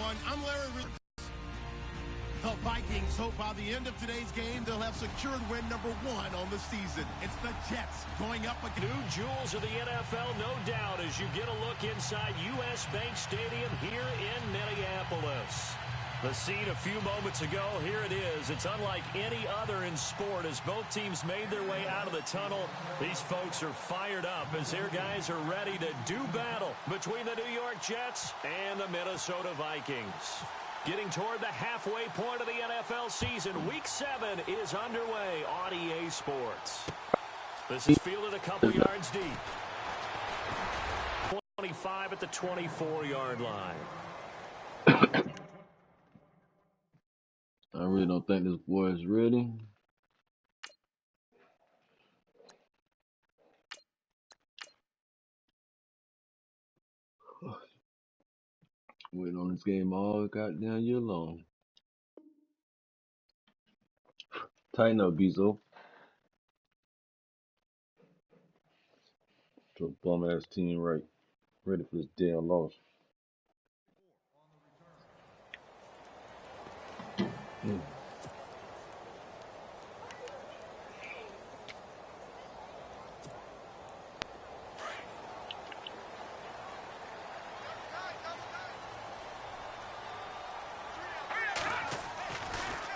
everyone. I'm Larry. The Vikings hope by the end of today's game they'll have secured win number 1 on the season. It's the Jets going up against new jewels of the NFL, no doubt, as you get a look inside U.S. Bank Stadium here in Minneapolis. The scene a few moments ago, here it is. It's unlike any other in sport as both teams made their way out of the tunnel. These folks are fired up as their guys are ready to do battle between the New York Jets and the Minnesota Vikings. Getting toward the halfway point of the NFL season, Week 7 is underway on EA Sports. This is fielded a couple yards deep. 25 at the 24-yard line. I really don't think this boy is ready. Waiting on this game all goddamn year long. Tighten up, Bezo. To a bum ass team, right? Ready for this damn loss.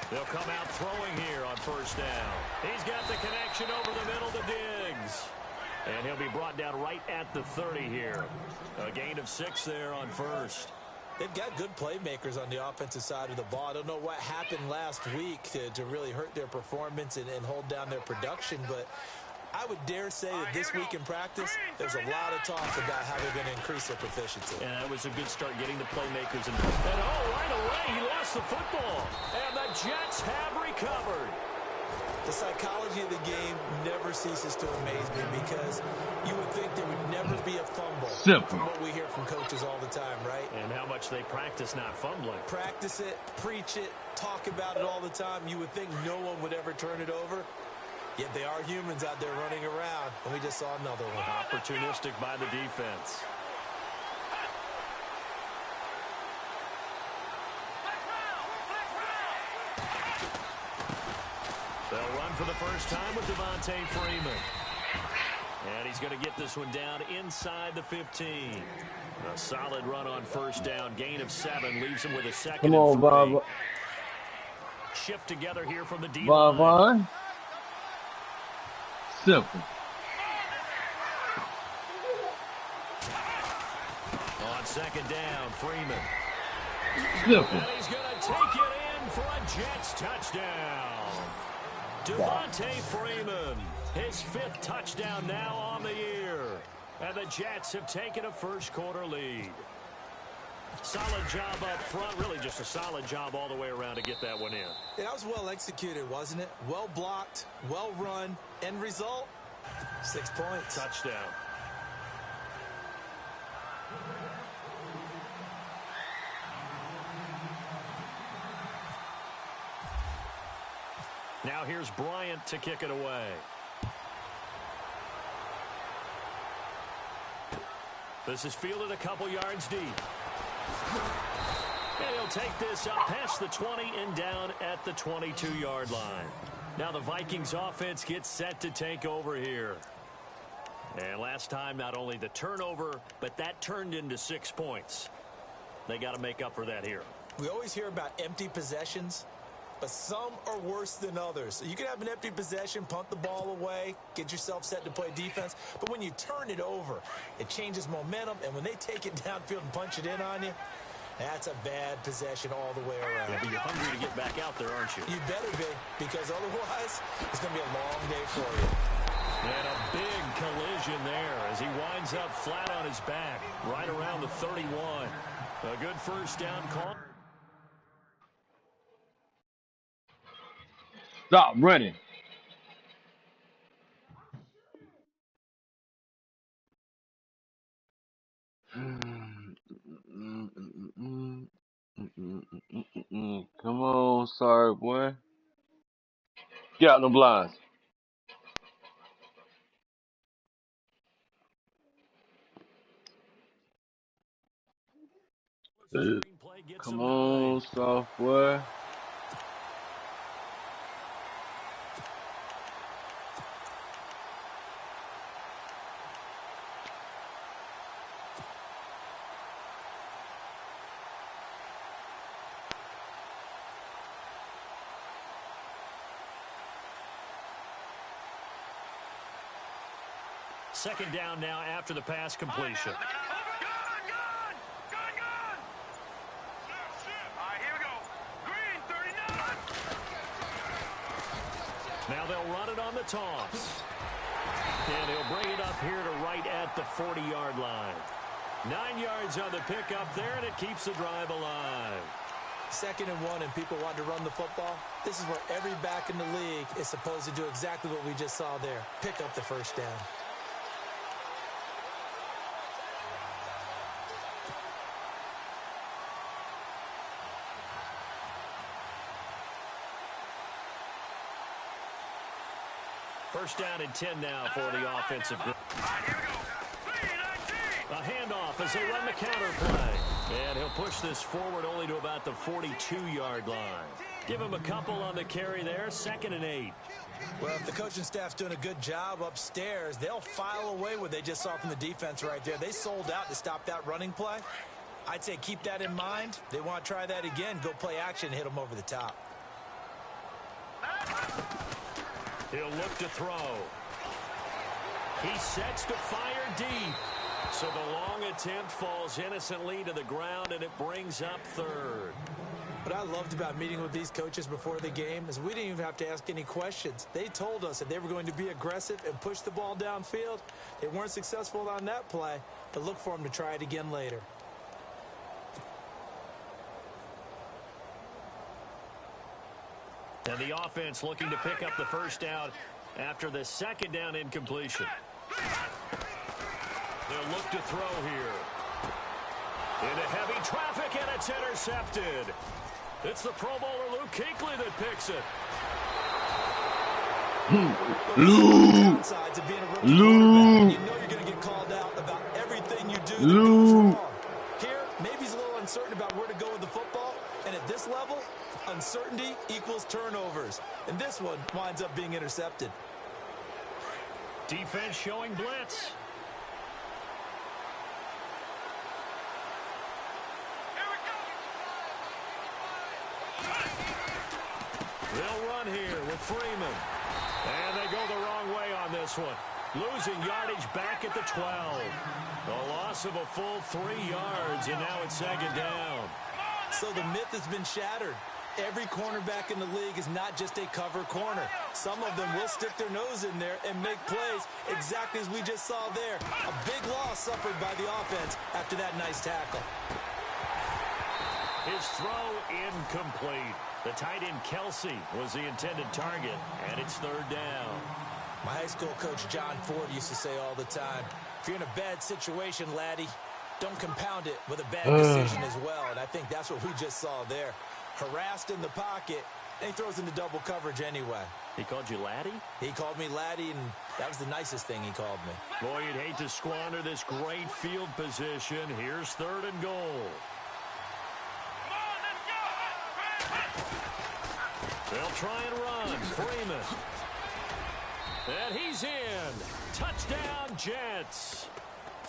They'll come out throwing here on first down. He's got the connection over the middle to Diggs. And he'll be brought down right at the 30 here. A gain of 6 there on first. They've got good playmakers on the offensive side of the ball. I don't know what happened last week to really hurt their performance and hold down their production, but I would dare say that this week in practice, there's a lot of talk about how they're going to increase their proficiency. And that was a good start getting the playmakers in. And right away, he lost the football. And the Jets have recovered. The psychology of the game never ceases to amaze me because you would think there would never be a fumble. Simple. From what we hear from coaches all the time, right? And how much they practice not fumbling. Practice it, preach it, talk about it all the time. You would think no one would ever turn it over. Yet they are humans out there running around, and we just saw another one. Opportunistic by the defense. They'll run for the first time with Devontae Freeman. And he's going to get this one down inside the 15. A solid run on first down. Gain of 7 leaves him with a second. Come on, Bob. Shift together here from the D line. Bob. Simple. On second down, Freeman. Simple. And he's going to take it in for a Jets touchdown. Devontae Freeman, his 5th touchdown now on the year. And the Jets have taken a first-quarter lead. Solid job up front, really just a solid job all the way around to get that one in. Yeah, that was well executed, wasn't it? Well blocked, well run. End result, 6 points. Touchdown. Now here's Bryant to kick it away. This is fielded a couple yards deep. And he'll take this up past the 20 and down at the 22-yard line. Now the Vikings offense gets set to take over here. And last time, not only the turnover, but that turned into 6 points. They got to make up for that here. We always hear about empty possessions, but some are worse than others. You can have an empty possession, punt the ball away, get yourself set to play defense. But when you turn it over, it changes momentum. And when they take it downfield and punch it in on you, that's a bad possession all the way around. Yeah, but you're hungry to get back out there, aren't you? You better be, because otherwise it's going to be a long day for you. And a big collision there as he winds up flat on his back, right around the 31. A good first down call. Stop running. Come on, sorry boy. Get out the blinds. play gets Come them going. on, soft boy. Second down now after the pass completion. Now they'll run it on the toss. And he'll bring it up here to right at the 40-yard line. 9 yards on the pickup there, and it keeps the drive alive. 2nd and 1, and people want to run the football. This is where every back in the league is supposed to do exactly what we just saw there. Pick up the first down. First down and 10 now for the offensive group. A handoff as they run the counter play. And he'll push this forward only to about the 42-yard line. Give him a couple on the carry there. 2nd and 8. Well, if the coaching staff's doing a good job upstairs, they'll file away what they just saw from the defense right there. They sold out to stop that running play. I'd say keep that in mind. They want to try that again. Go play action and hit them over the top. He'll look to throw. He sets to fire deep. So the long attempt falls innocently to the ground, and it brings up 3rd. What I loved about meeting with these coaches before the game is we didn't even have to ask any questions. They told us that they were going to be aggressive and push the ball downfield. They weren't successful on that play, but look for them to try it again later. And the offense looking to pick up the first down after the 2nd down incompletion. They'll look to throw here. Into heavy traffic, and it's intercepted. It's the Pro Bowler Luke Kuechly that picks it. Luke! You know you're going to get called out about everything you do that goes wrong. Here, maybe he's a little uncertain about where to go with the football, and at this level, uncertainty equals turnovers. And this one winds up being intercepted. Defense showing blitz. They'll run here with Freeman. And they go the wrong way on this one. Losing yardage back at the 12. A loss of a full 3 yards, and now it's 2nd down. So the myth has been shattered. Every cornerback in the league is not just a cover corner. Some of them will stick their nose in there and make plays exactly as we just saw there. A big loss suffered by the offense after that nice tackle. His throw incomplete. The tight end Kelsey was the intended target, and it's 3rd down. My high school coach John Ford used to say all the time, if you're in a bad situation, laddie, don't compound it with a bad decision as well. And I think that's what we just saw there. Harassed in the pocket, and he throws into double coverage anyway. He called you laddie? He called me laddie, and that was the nicest thing he called me. Boy, you'd hate to squander this great field position. Here's 3rd and goal. They'll try and run. Freeman. And he's in. Touchdown, Jets.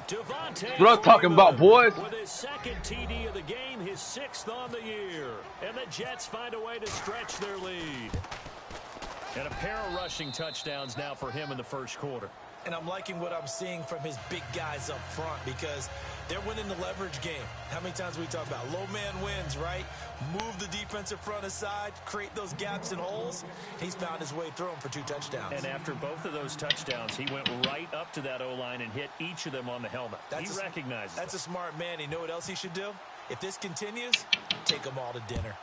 Devontae What I'm talking about, boys. with his 2nd TD of the game, his 6th on the year. And the Jets find a way to stretch their lead. And a pair of rushing touchdowns now for him in the 1st quarter. And I'm liking what I'm seeing from his big guys up front because they're winning the leverage game. How many times we talk about low man wins, right? Move the defensive front aside, create those gaps and holes. He's found his way through them for 2 touchdowns. And after both of those touchdowns, he went right up to that O-line and hit each of them on the helmet. He recognizes That's a smart man. You know what else he should do? If this continues, take them all to dinner.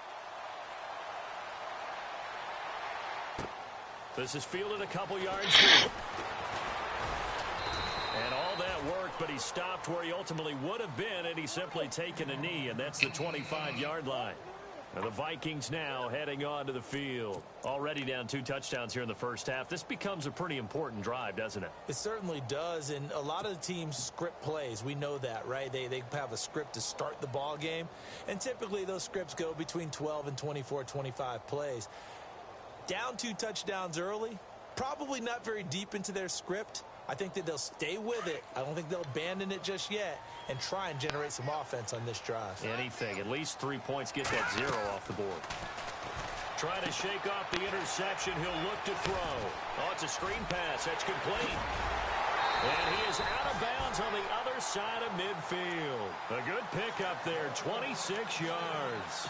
This is fielded a couple yards deep. And all that worked, but he stopped where he ultimately would have been, and he's simply taken a knee, and that's the 25-yard line. And the Vikings now heading onto the field. Already down 2 touchdowns here in the first half. This becomes a pretty important drive, doesn't it? It certainly does, and a lot of the teams script plays. We know that, right? They have a script to start the ball game, and typically those scripts go between 12 and 24, 25 plays. Down 2 touchdowns early, probably not very deep into their script. I think that they'll stay with it. I don't think they'll abandon it just yet and try and generate some offense on this drive. Anything. At least 3 points. Get that 0 off the board. Trying to shake off the interception. He'll look to throw. Oh, it's a screen pass. That's complete. And he is out of bounds on the other side of midfield. A good pickup there. 26 yards.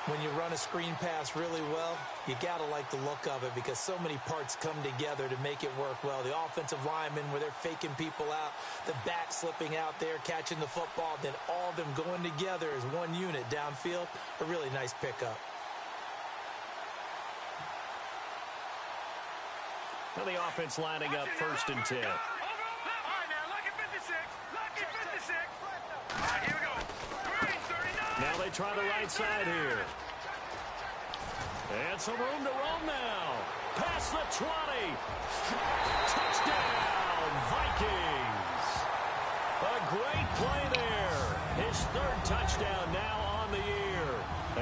When you run a screen pass really well, you got to like the look of it because so many parts come together to make it work well. The offensive linemen where they're faking people out, the back slipping out there, catching the football, then all of them going together as one unit downfield. A really nice pickup. Now the offense lining up 1st and 10. Now they try the right side here. And some room to roam now. Past the 20. Touchdown, Vikings. A great play there. His 3rd touchdown now on the year.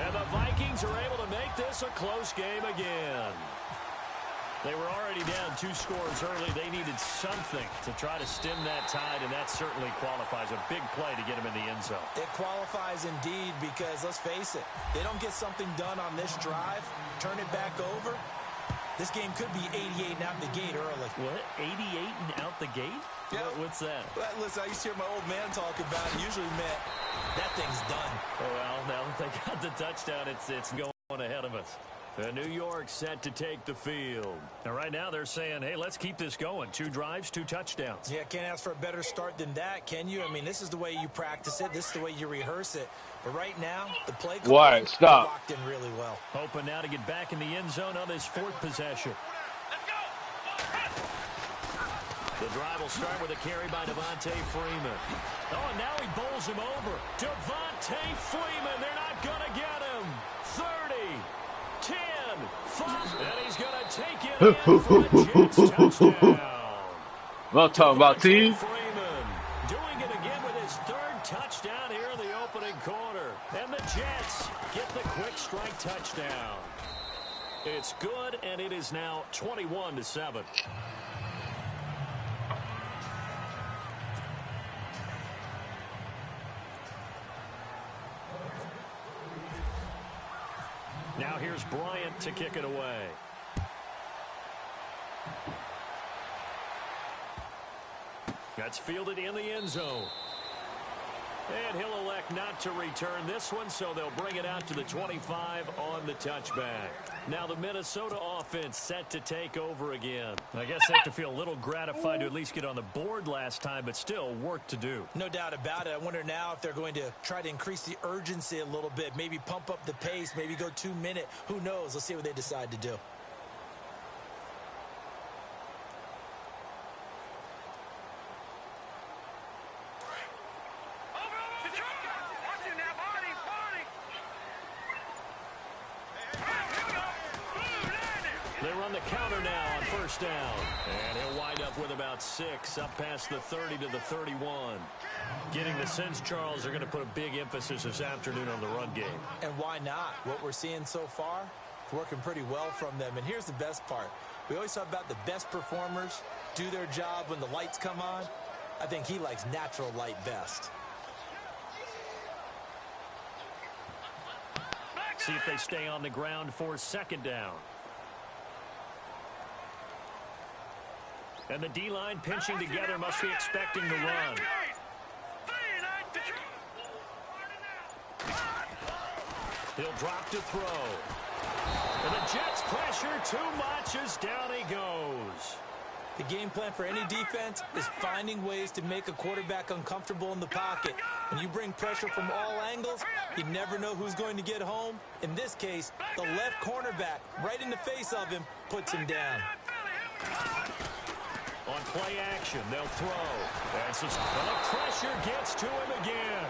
And the Vikings are able to make this a close game again. They were already down 2 scores early. They needed something to try to stem that tide, and that certainly qualifies. A big play to get him in the end zone. It qualifies indeed because, let's face it, they don't get something done on this drive, turn it back over, this game could be 88 and out the gate early. What? 88 and out the gate? Yeah. What's that? Well, listen, I used to hear my old man talk about it. Usually meant that thing's done. Oh, well, now that they got the touchdown, it's going ahead of us. New York set to take the field. And right now they're saying, hey, let's keep this going. 2 drives, 2 touchdowns. Yeah, can't ask for a better start than that, can you? I mean, this is the way you practice it. This is the way you rehearse it. But right now, the play call stop. Locked in really well. Hoping now to get back in the end zone on his 4th possession. The drive will start with a carry by Devontae Freeman. Oh, and now he bowls him over. Devontae Freeman, they're not going to get him. 30. 10, 5, and he's going to take it in for a Jets touchdown. I'm talking about team. Freeman doing it again with his 3rd touchdown here in the opening quarter. And the Jets get the quick strike touchdown. It's good, and it is now 21-7. Now here's Bryant to kick it away. That's fielded in the end zone. And he'll elect not to return this one, so they'll bring it out to the 25 on the touchback. Now the Minnesota offense set to take over again. I guess they have to feel a little gratified to at least get on the board last time, but still work to do. No doubt about it. I wonder now if they're going to try to increase the urgency a little bit, maybe pump up the pace, maybe go 2-minute. Who knows? Let's see what they decide to do. They run the counter now on 1st down. And he'll wind up with about 6 up past the 30 to the 31. Getting the sense, Charles, they're going to put a big emphasis this afternoon on the run game. And why not? What we're seeing so far, it's working pretty well from them. And here's the best part. We always talk about the best performers do their job when the lights come on. I think he likes natural light best. See if they stay on the ground for 2nd down. And the D-line pinching together, must be expecting the run. He'll drop to throw. And the Jets pressure too much as down he goes. The game plan for any defense is finding ways to make a quarterback uncomfortable in the pocket. When you bring pressure from all angles, you never know who's going to get home. In this case, the left cornerback, right in the face of him, puts him down. On play action, they'll throw. And the pressure gets to him again.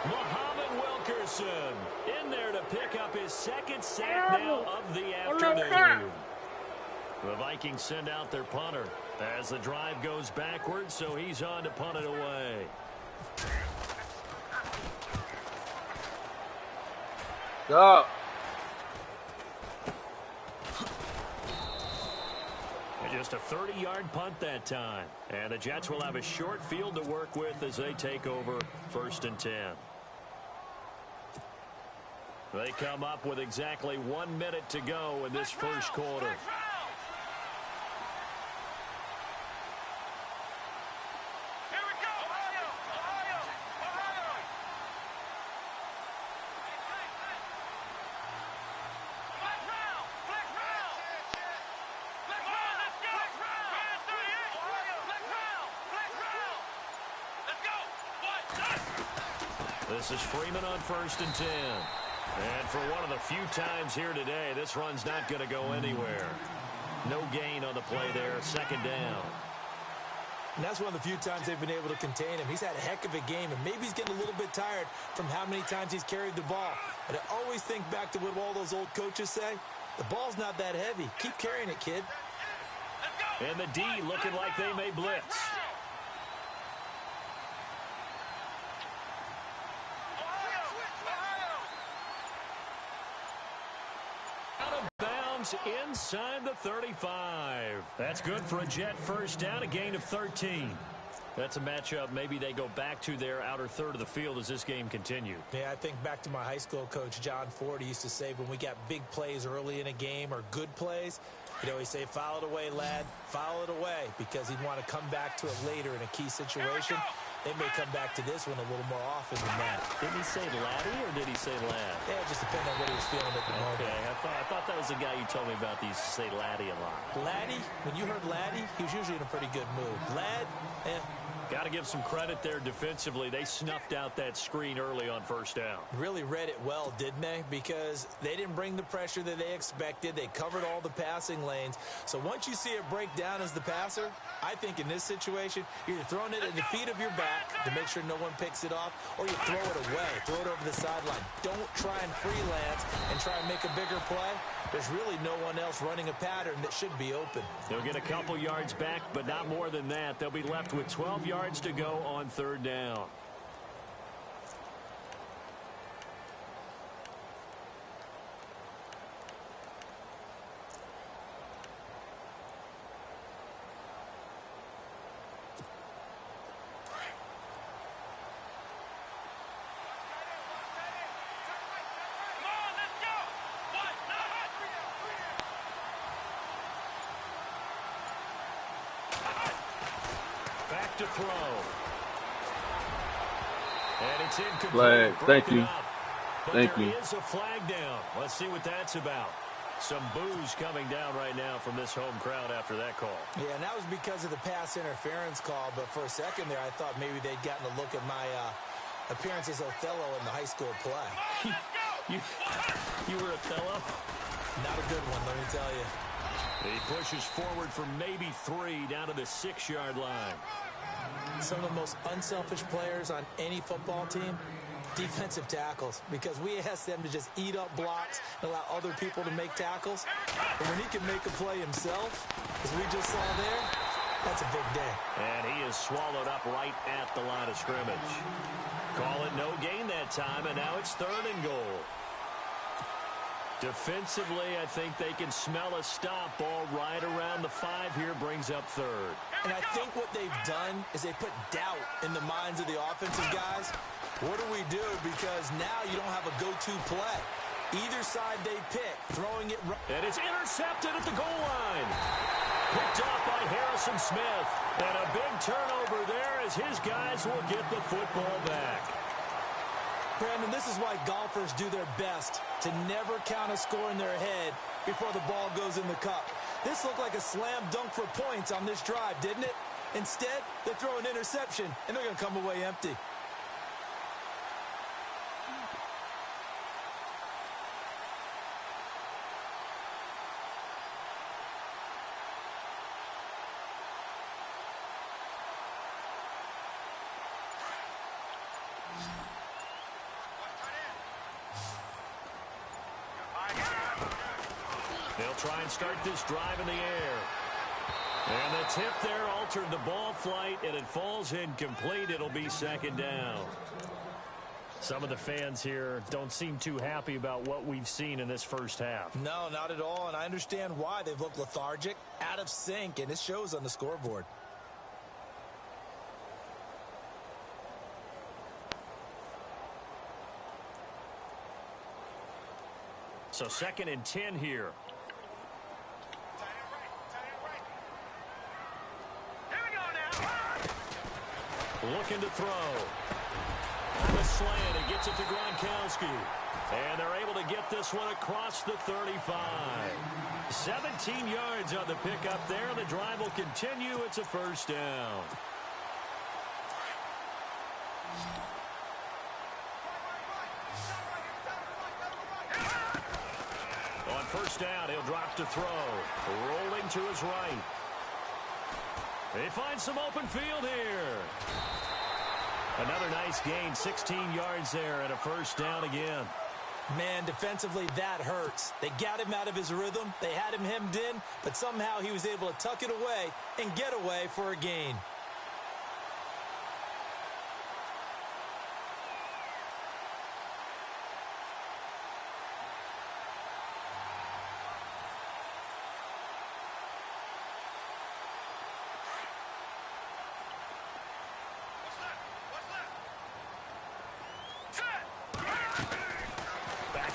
Muhammad Wilkerson in in there to pick up his second sack now of the afternoon. The Vikings send out their punter as the drive goes backwards, so he's on to punt it away. Go. Just a 30-yard punt that time. And the Jets will have a short field to work with as they take over 1st and 10. They come up with exactly 1 minute to go in this first quarter. This is Freeman on 1st and 10. And for one of the few times here today, this run's not going to go anywhere. No gain on the play there, 2nd down. And that's one of the few times they've been able to contain him. He's had a heck of a game, and maybe he's getting a little bit tired from how many times he's carried the ball. But I always think back to what all those old coaches say. The ball's not that heavy. Keep carrying it, kid. And the D looking like they may blitz. Inside the 35. That's good for a Jet first down, a gain of 13. That's a matchup maybe they go back to their outer third of the field as this game continues. Yeah, I think back to my high school coach, John Ford. He used to say when we got big plays early in a game or good plays, he'd always say, foul it away, lad, foul it away, because he'd want to come back to it later in a key situation. They may come back to this one a little more often than that. Did he say laddie or did he say lad? Yeah, it just depends on what he was feeling at the moment. Okay, I thought that was the guy you told me about that used to say laddie a lot. Laddie, when you heard laddie, he was usually in a pretty good mood. Lad, Got to give some credit there defensively. They snuffed out that screen early on 1st down. Really read it well, didn't they? Because they didn't bring the pressure that they expected. They covered all the passing lanes. So once you see it break down as the passer, I think in this situation, you're throwing it at the feet of your back to make sure no one picks it off, or you throw it away, throw it over the sideline. Don't try and freelance and try and make a bigger play. There's really no one else running a pattern that should be open. They'll get a couple yards back, but not more than that. They'll be left with 12 yards to go on 3rd down. To throw. And it's incomplete. Flag. Thank you. Thank you. There is a flag down. Let's see what that's about. Some boos coming down right now from this home crowd after that call. Yeah, and that was because of the pass interference call. But for a second there, I thought maybe they'd gotten a look at my appearance as Othello in the high school play. you were Othello? Not a good one, let me tell you. He pushes forward for maybe 3 down to the 6-yard line. Some of the most unselfish players on any football team, defensive tackles, because we ask them to just eat up blocks and allow other people to make tackles. But when he can make a play himself, as we just saw there, that's a big day. And he is swallowed up right at the line of scrimmage. Call it no gain that time, and now it's 3rd and goal. Defensively, I think they can smell a stop. Ball right around the 5 here, brings up 3rd. And I think what they've done is they put doubt in the minds of the offensive guys. What do we do? Because now you don't have a go-to play. Either side they pick, throwing it right. And it's intercepted at the goal line. Picked off by Harrison Smith. And a big turnover there as his guys will get the football back. Brandon, this is why golfers do their best to never count a score in their head before the ball goes in the cup. This looked like a slam dunk for points on this drive, didn't it? Instead, they throw an interception, and they're going to come away empty. They'll try and start this drive in the air. And the tip there altered the ball flight, and it falls incomplete. It'll be second down. Some of the fans here don't seem too happy about what we've seen in this first half. No, not at all, and I understand why. They've looked lethargic, out of sync, and it shows on the scoreboard. So 2nd and 10 here. Looking to throw. On the slant, it gets it to Gronkowski. And they're able to get this one across the 35. 17 yards on the pickup there. The drive will continue. It's a first down. On first down, he'll drop to throw. Rolling to his right. They find some open field here. Another nice gain, 16 yards there, and a first down again. Man, defensively, that hurts. They got him out of his rhythm. They had him hemmed in, but somehow he was able to tuck it away and get away for a gain.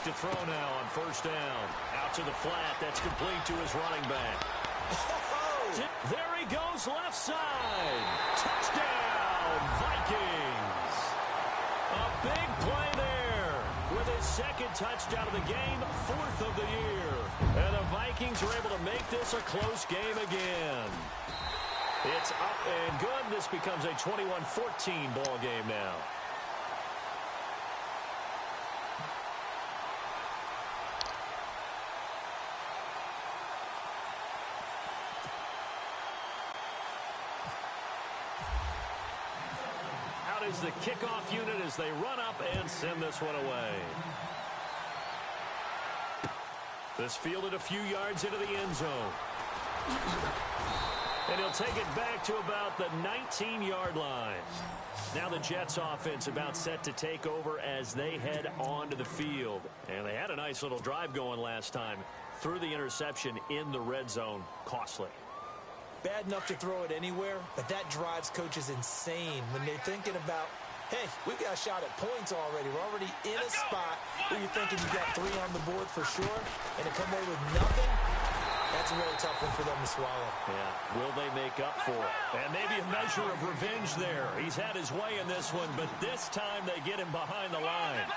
To throw now on first down. Out to the flat. That's complete to his running back. Oh! There he goes, left side. Touchdown, Vikings. A big play there with his 2nd touchdown of the game, 4th of the year. And the Vikings are able to make this a close game again. It's up and good. This becomes a 21-14 ball game now. Is the kickoff unit as they run up and send this one away. This fielded a few yards into the end zone. And he'll take it back to about the 19-yard line. Now the Jets offense about set to take over as they head onto the field. And they had a nice little drive going last time. Threw the interception in the red zone. Costly. Bad enough to throw it anywhere, but that drives coaches insane when they're thinking about, hey, we've got a shot at points already. We're already in a spot where you're thinking you got 3 on the board for sure, and to come away with nothing, that's a really tough one for them to swallow. Yeah, will they make up for it? And maybe a measure of revenge there. He's had his way in this one, but this time they get him behind the line.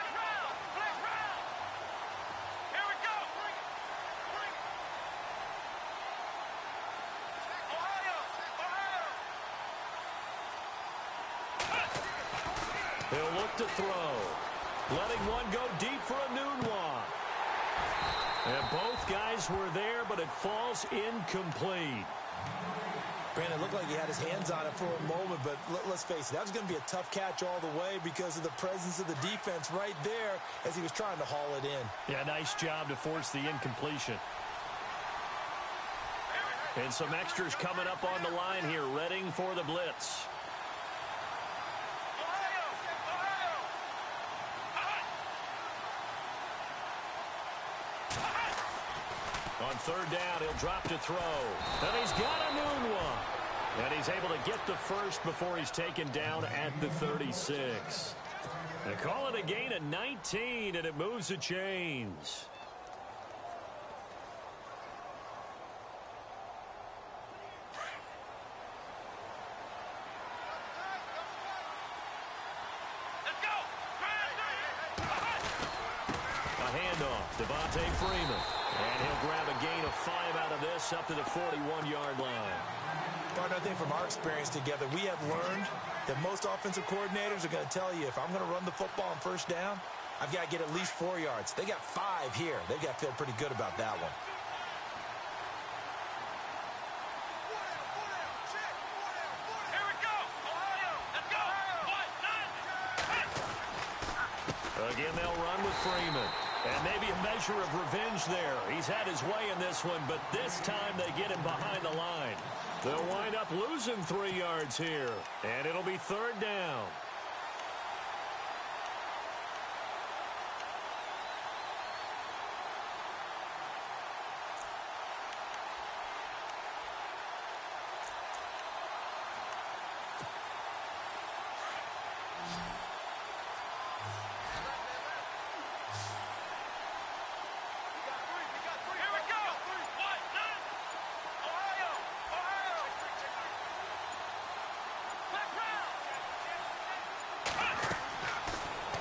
He'll look to throw. Letting one go deep for a noon walk. And both guys were there, but it falls incomplete. Brandon, it looked like he had his hands on it for a moment, but let's face it, that was going to be a tough catch all the way because of the presence of the defense right there as he was trying to haul it in. Yeah, nice job to force the incompletion. And some extras coming up on the line here, readying for the blitz. On third down, he'll drop to throw. And he's got a noon one. And he's able to get the first before he's taken down at the 36. They call it a gain of 19, and it moves the chains. A handoff, Devontae Freeman. And he'll grab a gain of 5 out of this up to the 41-yard line. Partner, I think from our experience together, we have learned that most offensive coordinators are going to tell you, if I'm going to run the football on first down, I've got to get at least 4 yards. They got 5 here. They've got to feel pretty good about that one. Here we go. Ohio. Let's go. Again, they'll run with Freeman. And maybe a measure of revenge there. He's had his way in this one, but this time they get him behind the line. They'll wind up losing 3 yards here, and it'll be 3rd down.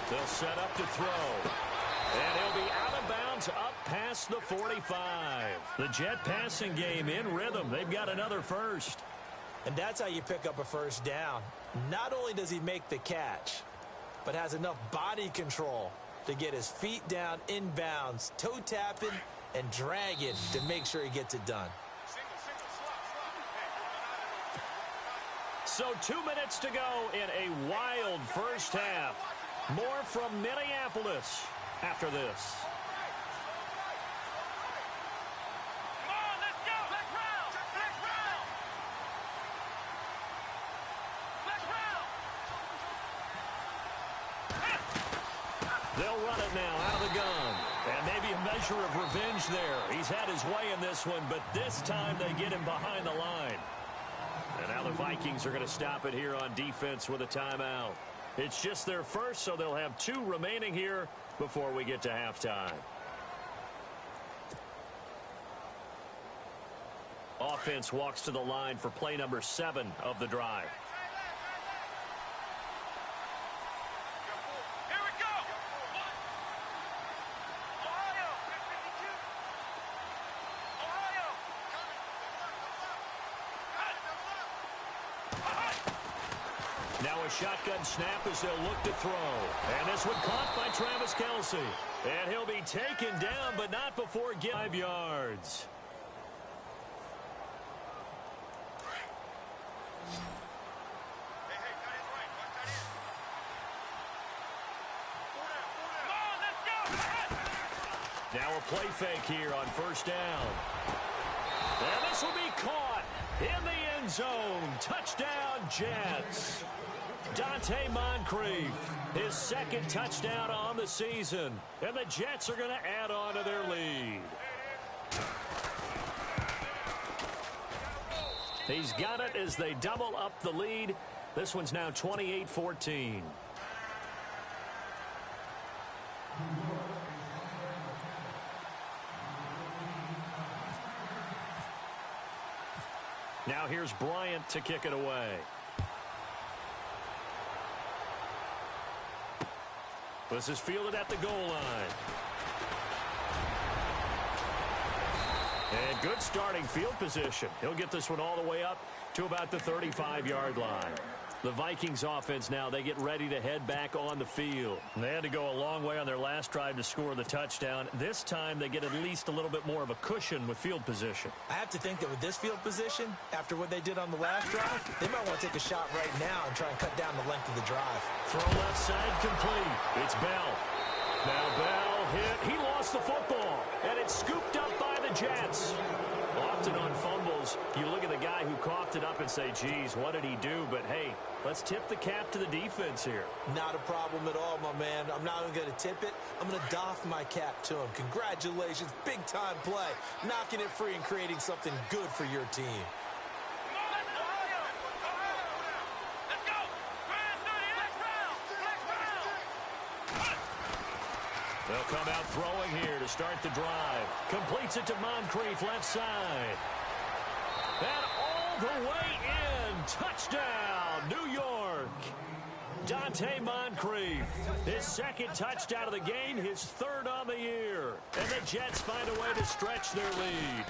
They'll set up to throw. And he'll be out of bounds up past the 45. The Jet passing game in rhythm. They've got another first. And that's how you pick up a first down. Not only does he make the catch, but has enough body control to get his feet down inbounds, toe tapping and dragging to make sure he gets it done. So 2 minutes to go in a wild first half. More from Minneapolis after this. Come on, let's go. Next round. Next round. Next round. They'll run it now out of the gun. And maybe a measure of revenge there. He's had his way in this one, but this time they get him behind the line. And now the Vikings are going to stop it here on defense with a timeout. It's just their first, so they'll have 2 remaining here before we get to halftime. Offense walks to the line for play number 7 of the drive. Here we go. Ohio. Now a shotgun snap as they'll look to throw. And this one caught by Travis Kelce. And he'll be taken down, but not before 5 yards. Now a play fake here on first down. And this will be caught in the end zone. Touchdown, Jets. Dante Moncrief, his 2nd touchdown on the season. And the Jets are going to add on to their lead. He's got it as they double up the lead. This one's now 28-14. Now here's Bryant to kick it away. This is fielded at the goal line. And good starting field position. He'll get this one all the way up to about the 35-yard line. The Vikings offense now, they get ready to head back on the field. They had to go a long way on their last drive to score the touchdown. This time they get at least a little bit more of a cushion with field position. I have to think that with this field position, after what they did on the last drive, they might want to take a shot right now and try and cut down the length of the drive. Throw left side complete. It's Bell. Now Bell hit. He lost the football, and it's scooped up by the Jets. Often on fumbles, you look at the guy who coughed it up and say, geez, what did he do? But, hey, let's tip the cap to the defense here. Not a problem at all, my man. I'm not even going to tip it. I'm going to doff my cap to him. Congratulations. Big-time play. Knocking it free and creating something good for your team. They'll come out throwing here to start the drive. Completes it to Moncrief, left side. And all the way in. Touchdown, New York. Dante Moncrief, his 2nd touchdown of the game, his 3rd on the year. And the Jets find a way to stretch their lead.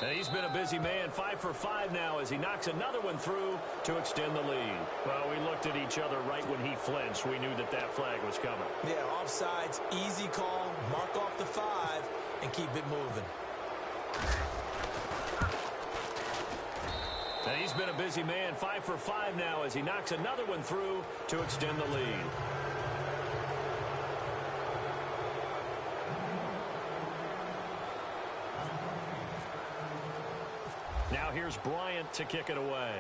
And he's been a busy man, 5 for 5 now as he knocks another one through to extend the lead. Well, we looked at each other right when he flinched. We knew that that flag was coming. Yeah, offsides, easy call, mark off the 5, and keep it moving. And he's been a busy man, 5 for 5 now as he knocks another one through to extend the lead. Now here's Bryant to kick it away.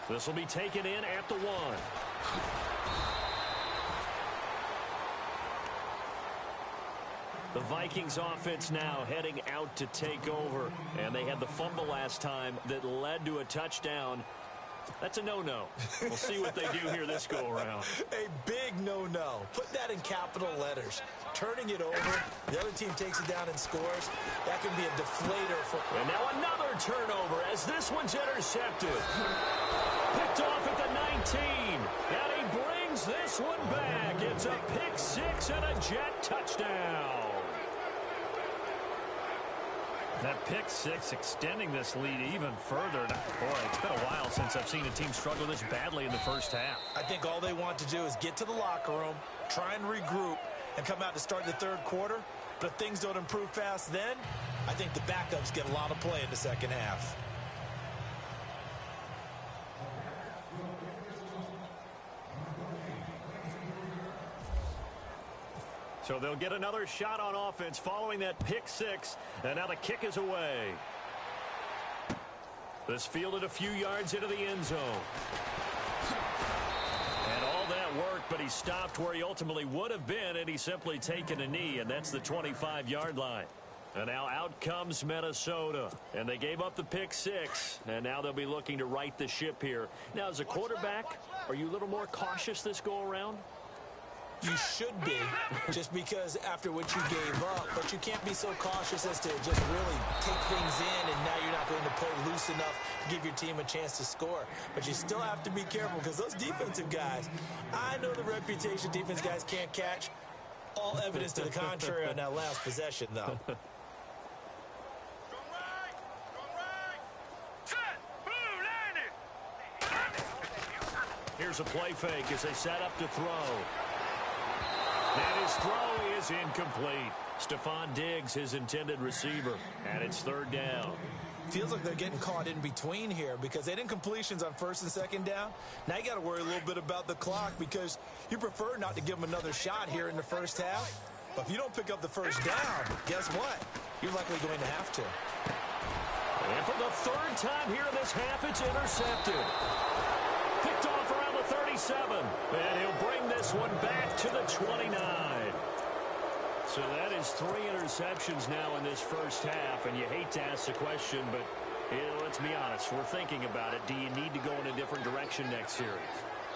This will be taken in at the 1. The Vikings offense now heading out to take over. And they had the fumble last time that led to a touchdown. That's a no-no. We'll see what they do here this go-around. A big no-no. Put that in capital letters. Turning it over, the other team takes it down and scores. That can be a deflator for... And now another turnover as this one's intercepted. Picked off at the 19. And he brings this one back. It's a pick 6 and a Jet touchdown. That pick 6 extending this lead even further. Boy, it's been a while since I've seen a team struggle this badly in the first half. I think all they want to do is get to the locker room, try and regroup, and come out to start the third quarter. But if things don't improve fast then, I think the backups get a lot of play in the second half. So they'll get another shot on offense following that pick 6. And now the kick is away. This fielded a few yards into the end zone. And all that work, but he stopped where he ultimately would have been, and he's simply taken a knee, and that's the 25-yard line. And now out comes Minnesota. And they gave up the pick 6, and now they'll be looking to right the ship here. Now, as a quarterback, are you a little more cautious this go-around? You should be, just because after what you gave up, but you can't be so cautious as to just really take things in, and now you're not going to play loose enough to give your team a chance to score. But you still have to be careful, because those defensive guys, I know the reputation defense guys can't catch. All evidence to the contrary on that last possession, though. Here's a play fake as they set up to throw. And his throw is incomplete. Stephon Diggs, his intended receiver. And it's third down. Feels like they're getting caught in between here because they didn't completions on first and second down. Now you got to worry a little bit about the clock because you prefer not to give them another shot here in the first half. But if you don't pick up the first down, guess what? You're likely going to have to. And for the third time here in this half, it's intercepted. Picked off around the 37. And he'll bring this one back to the 29. So that is 3 interceptions now in this first half. And you hate to ask the question, but let's be honest. We're thinking about it. Do you need to go in a different direction next series?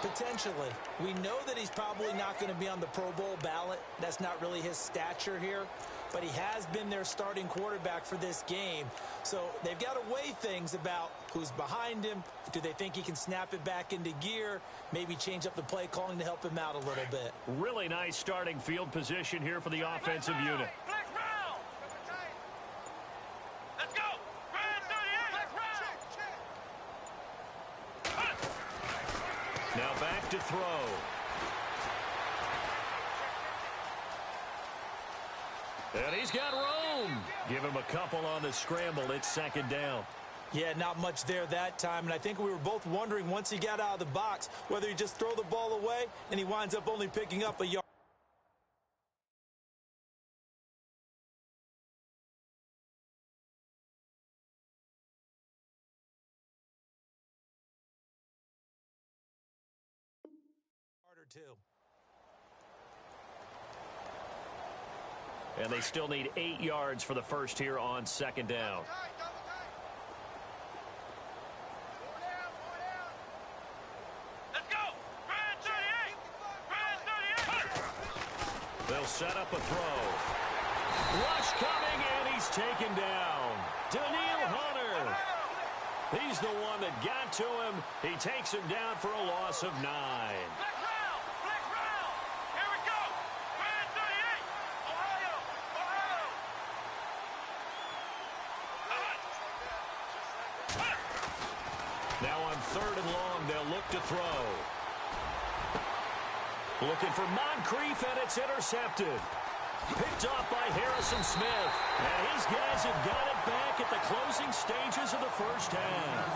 Potentially. We know that he's probably not going to be on the Pro Bowl ballot. That's not really his stature here. But he has been their starting quarterback for this game. So they've got to weigh things about who's behind him. Do they think he can snap it back into gear? Maybe change up the play calling to help him out a little bit. Really nice starting field position here for the offensive unit. Let's go. Now back to throw. And he's got room. Give him a couple on the scramble. It's second down. Yeah, not much there that time. And I think we were both wondering once he got out of the box whether he just throw the ball away and he winds up only picking up a yard. Two. And they still need 8 yards for the first here on second down. Let's go. Brand 38. They'll set up a throw. Rush coming, and he's taken down. Daniil Hunter. He's the one that got to him. He takes him down for a loss of 9. Flex round. Here we go. Brand 38. Ohio. Now on third and long, they'll look to throw. Looking for Moncrief, and it's intercepted. Picked off by Harrison Smith. And his guys have got it back at the closing stages of the first half.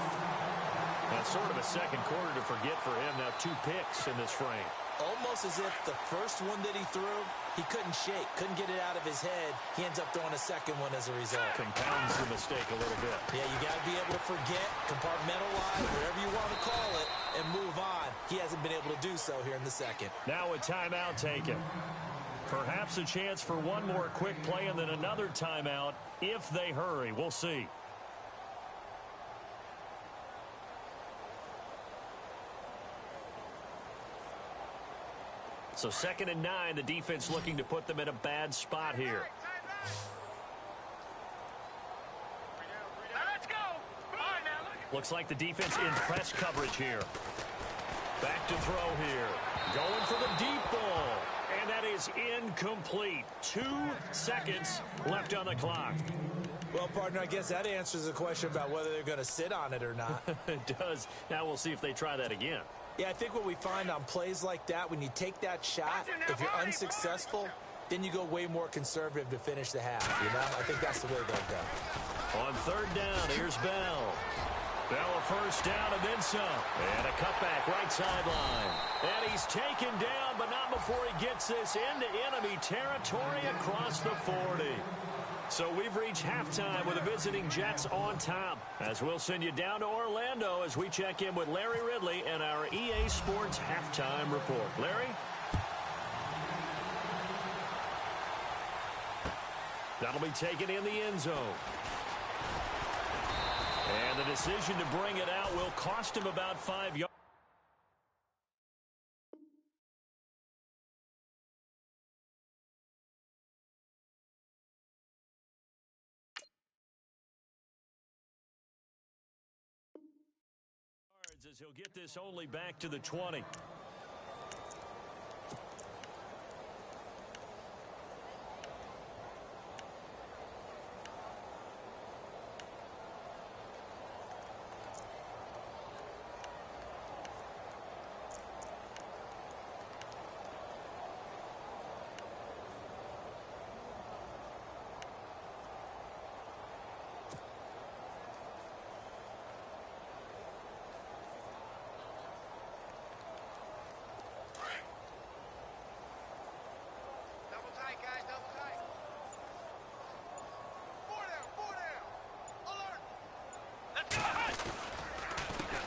That's sort of a second quarter to forget for him. Now 2 picks in this frame. Almost as if the first one that he threw, he couldn't shake, couldn't get it out of his head. He ends up throwing a second one as a result. Compounds the mistake a little bit. Yeah, you got to be able to forget, compartmentalize, whatever you want to call it, and move on. He hasn't been able to do so here in the second. Now a timeout taken. Perhaps a chance for one more quick play and then another timeout if they hurry. We'll see. So 2nd and 9, the defense looking to put them in a bad spot here. Let's go. Come on now. Looks like the defense in press coverage here. Back to throw here. Going for the deep ball. And that is incomplete. 2 seconds left on the clock. Well, partner, I guess that answers the question about whether they're going to sit on it or not. It does. Now we'll see if they try that again. Yeah, I think what we find on plays like that, when you take that shot, if you're unsuccessful, then you go way more conservative to finish the half, you know? I think that's the way they'll go. On 3rd down, here's Bell. Bell a first down and then some. And a cutback right sideline. And he's taken down, but not before he gets this into enemy territory across the 40. So we've reached halftime with the visiting Jets on top. As we'll send you down to Orlando as we check in with Larry Ridley and our EA Sports halftime report. Larry? That'll be taken in the end zone. And the decision to bring it out will cost him about 5 yards. As he'll get this only back to the 20.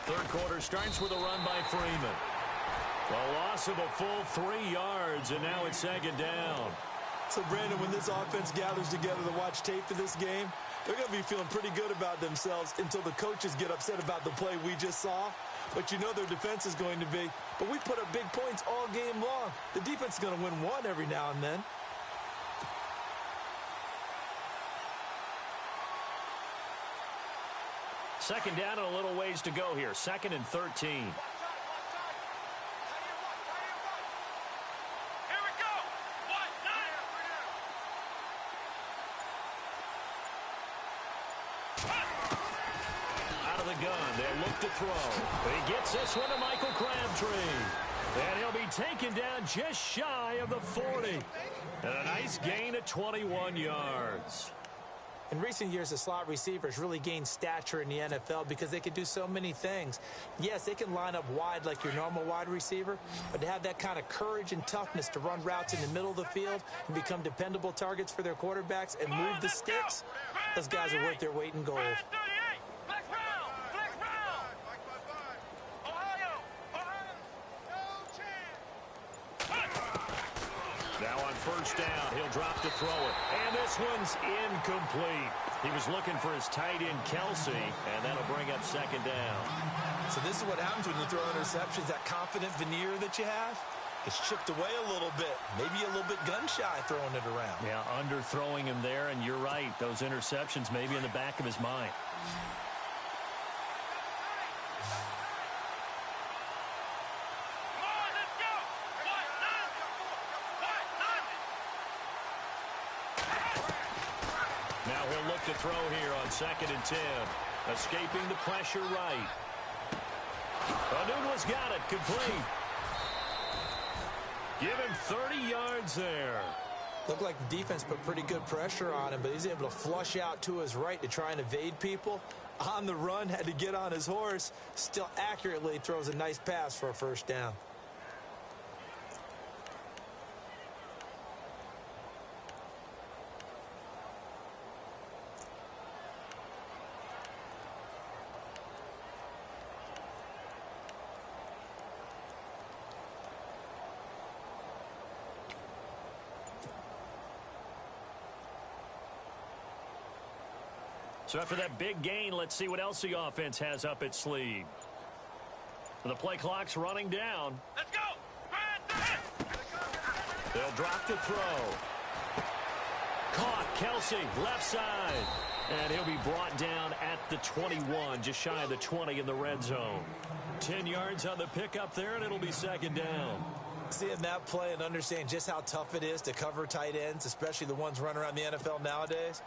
Third quarter starts with a run by Freeman. A loss of a full 3 yards, and now it's 2nd down. So, Brandon, when this offense gathers together to watch tape for this game, they're going to be feeling pretty good about themselves until the coaches get upset about the play we just saw. But you know their defense is going to be. But we put up big points all game long. The defense is going to win one every now and then. Second down and a little ways to go here. 2nd and 13. Here we go. Out of the gun. They'll look to throw. He gets this one to Michael Crabtree. And he'll be taken down just shy of the 40. And a nice gain of 21 yards. In recent years, the slot receivers really gained stature in the NFL because they can do so many things. Yes, they can line up wide like your normal wide receiver, but to have that kind of courage and toughness to run routes in the middle of the field and become dependable targets for their quarterbacks and move the sticks, those guys are worth their weight in gold. Now on first down, he'll drop to throw it. And this one's incomplete. He was looking for his tight end, Kelsey, and that'll bring up 2nd down. So this is what happens when you throw interceptions. That confident veneer that you have, it's chipped away a little bit. Maybe a little bit gun-shy throwing it around. Yeah, underthrowing him there, and you're right. Those interceptions may be in the back of his mind. To throw here on 2nd and 10. Escaping the pressure right. Anuno's got it. Complete. Give him 30 yards there. Looked like the defense put pretty good pressure on him, but he's able to flush out to his right to try and evade people. On the run, had to get on his horse. Still accurately throws a nice pass for a first down. So after that big gain, let's see what else the offense has up its sleeve. The play clock's running down. Let's go. They'll drop the throw. Caught. Kelsey, left side. And he'll be brought down at the 21, just shy of the 20 in the red zone. 10 yards on the pickup there, and it'll be second down. Seeing that play and understanding just how tough it is to cover tight ends, especially the ones running around the NFL nowadays,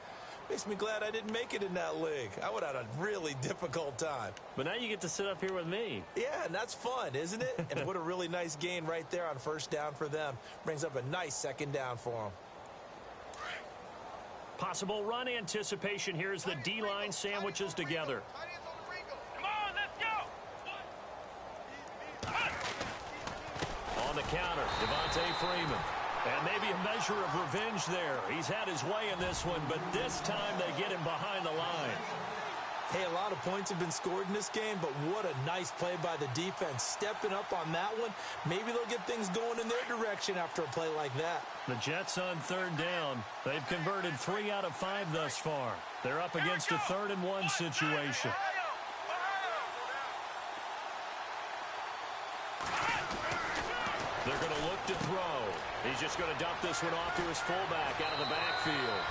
makes me glad I didn't make it in that league. I would have had a really difficult time. But now you get to sit up here with me. Yeah, and that's fun, isn't it? And what a really nice gain right there on first down for them. Brings up a nice second down for them. Possible run anticipation. Here's the D-line sandwiches together. Come on, let's go. On the counter, Devontae Freeman. And maybe a measure of revenge there. He's had his way in this one, but this time they get him behind the line. Hey, a lot of points have been scored in this game, but what a nice play by the defense. Stepping up on that one, maybe they'll get things going in their direction after a play like that. The Jets on third down. They've converted 3 out of 5 thus far. They're up against a 3rd and 1 situation. They're going to look to throw. He's just going to dump this one off to his fullback out of the backfield.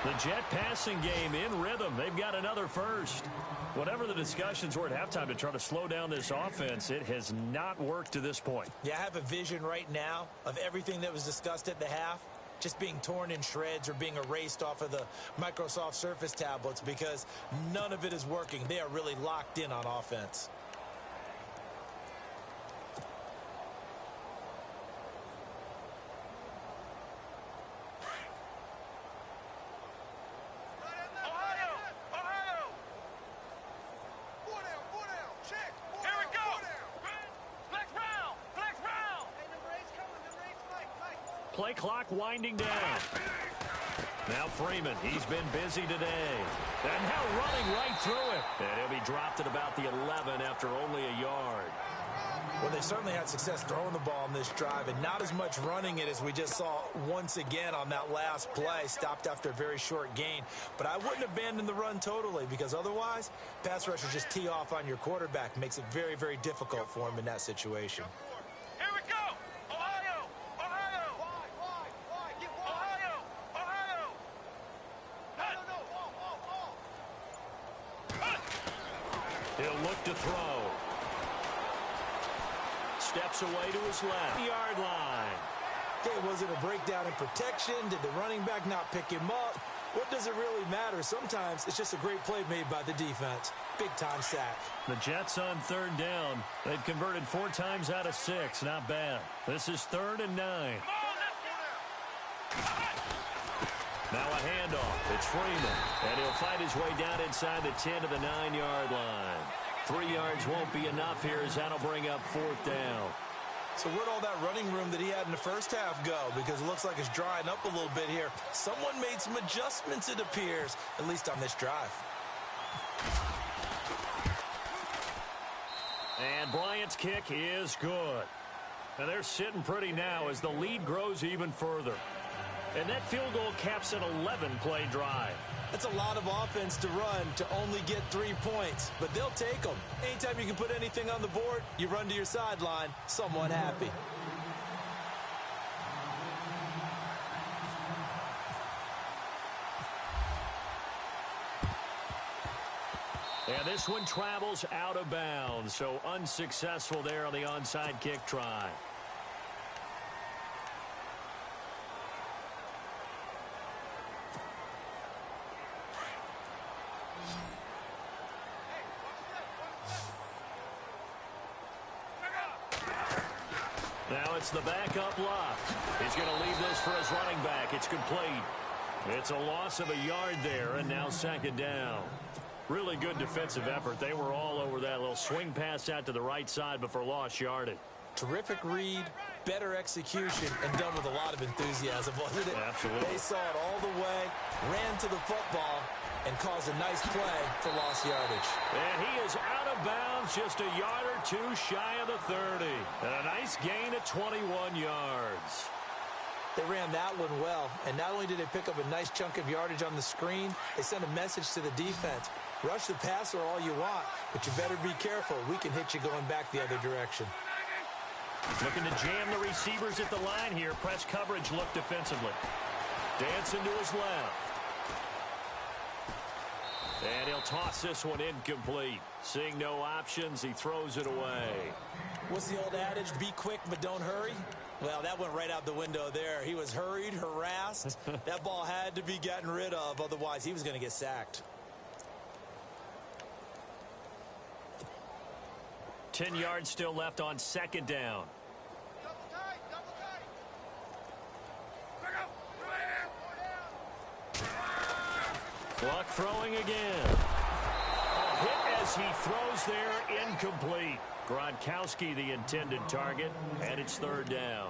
The Jet passing game in rhythm. They've got another first. Whatever the discussions were at halftime to try to slow down this offense, it has not worked to this point. Yeah, I have a vision right now of everything that was discussed at the half just being torn in shreds or being erased off of the Microsoft Surface tablets because none of it is working. They are really locked in on offense. Play clock winding down. Now Freeman, he's been busy today. And now running right through it. And he'll be dropped at about the 11 after only a yard. Well, they certainly had success throwing the ball in this drive and not as much running it as we just saw once again on that last play. Stopped after a very short gain. But I wouldn't abandon the run totally because otherwise, pass rushers just tee off on your quarterback. Makes it very, very difficult for him in that situation. Here we go. Ohio. Ohio. Ohio. Ohio. He'll look to throw. Steps away to his left. Yard line. Okay, was it a breakdown in protection? Did the running back not pick him up? What does it really matter? Sometimes it's just a great play made by the defense. Big-time sack. The Jets on third down. They've converted 4 times out of 6. Not bad. This is 3rd and 9. Now a handoff. It's Freeman. And he'll fight his way down inside the 10 to the 9-yard line. 3 yards won't be enough here as that'll bring up 4th down. So where'd all that running room that he had in the first half go? Because it looks like it's drying up a little bit here. Someone made some adjustments, it appears, at least on this drive. And Bryant's kick is good. And they're sitting pretty now as the lead grows even further. And that field goal caps an 11-play drive. That's a lot of offense to run to only get 3 points, but they'll take them. Anytime you can put anything on the board, you run to your sideline, somewhat happy. And this one travels out of bounds, so unsuccessful there on the onside kick try. Now it's the backup lock. He's going to leave this for his running back. It's complete. It's a loss of a yard there, and now 2nd down. Really good defensive effort. They were all over that little swing pass out to the right side before lost yardage. Terrific read, better execution, and done with a lot of enthusiasm, wasn't it? Absolutely. They saw it all the way, ran to the football, and caused a nice play for lost yardage. And he is out of bounds, just a yard or two shy of the 30. And a nice gain of 21 yards. They ran that one well, and not only did they pick up a nice chunk of yardage on the screen, they sent a message to the defense. Rush the passer all you want, but you better be careful. We can hit you going back the other direction. Looking to jam the receivers at the line here. Press coverage look defensively. Dancing to his left. And he'll toss this one incomplete. Seeing no options, he throws it away. What's the old adage? Be quick, but don't hurry. Well, that went right out the window there. He was hurried, harassed. That ball had to be gotten rid of. Otherwise, he was going to get sacked. 10 yards still left on second down. Luck throwing again. A hit as he throws there, incomplete. Gronkowski the intended target, and it's third down.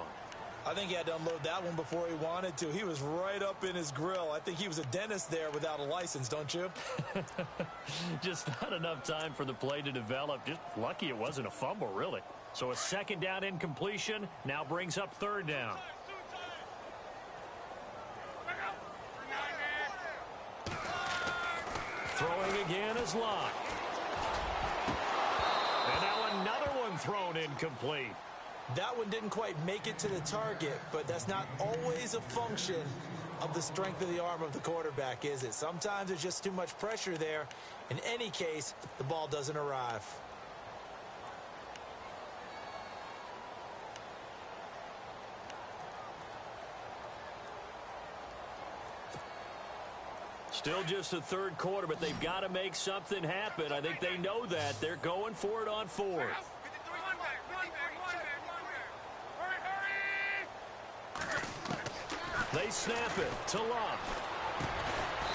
I think he had to unload that one before he wanted to. He was right up in his grill. I think he was a dentist there without a license, don't you? Just not enough time for the play to develop. Just lucky it wasn't a fumble, really. So a second down incompletion now brings up third down. Throwing again is Locke. And now another one thrown incomplete. That one didn't quite make it to the target, but that's not always a function of the strength of the arm of the quarterback, is it? Sometimes there's just too much pressure there. In any case, the ball doesn't arrive. Still just the third quarter, but they've got to make something happen. I think they know that. They're going for it on fourth. They snap it to Locke.